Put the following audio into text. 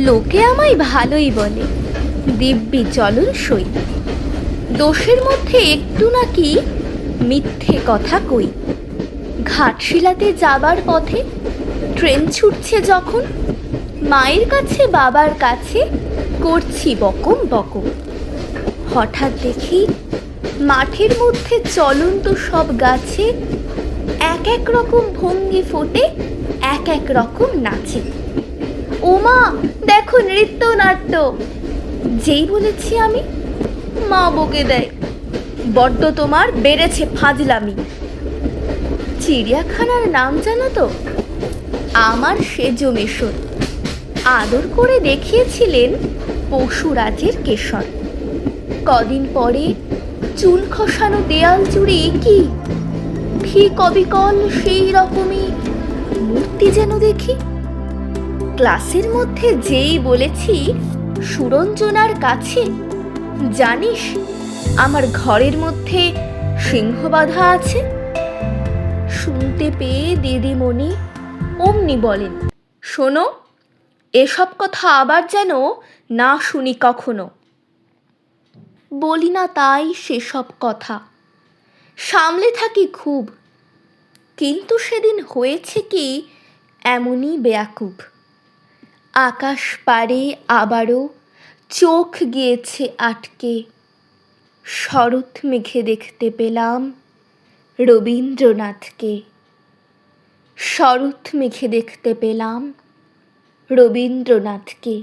লোকে আমায় ভালোই বলে, দিব্যি চলন সই। দোষের মধ্যে একটু নাকি মিথ্যে কথা কই। ঘাটশিলাতে যাবার পথে ট্রেন ছুটছে যখন, মায়ের কাছে বাবার কাছে করছি বকম বকম। হঠাৎ দেখি মাঠের মধ্যে চলন্ত সব গাছে এক এক রকম ভঙ্গি ফোটে, এক এক রকম নাচে। ওমা, দেখো নৃত্য নাট্য! যেই বলেছি আমি, মা বকে দেয়, বড্ড তোমার বেড়েছে ফাজলামি। চিড়িয়াখানার নাম জানো তো? আমার সেজ মেশর। আদর করে দেখিয়েছিলেন পশুরাজের কেশর। কদিন পরে চুল খসানো দেয়াল জুড়ে কি ঠিক অবিকল সেই রকমই মূর্তি যেন দেখি। ক্লাসের মধ্যে যেই বলেছি সুরঞ্জনার কাছে, জানিস আমার ঘরের মধ্যে সিংহ বাঁধা আছে? শুনতে পেয়ে দিদিমণি অমনি বলেন, শোনো, এসব কথা আবার যেন না শুনি কখনো। বলি না তাই সেসব কথা, সামলে থাকি খুব। কিন্তু সেদিন হয়েছে কি এমনই বেয়াকুব। আকাশ পারে আবারও চোখ গিয়েছে আটকে, শরৎ মেঘে দেখতে পেলাম রবীন্দ্রনাথকে। শরৎ মেঘে দেখতে পেলাম রবীন্দ্রনাথকে।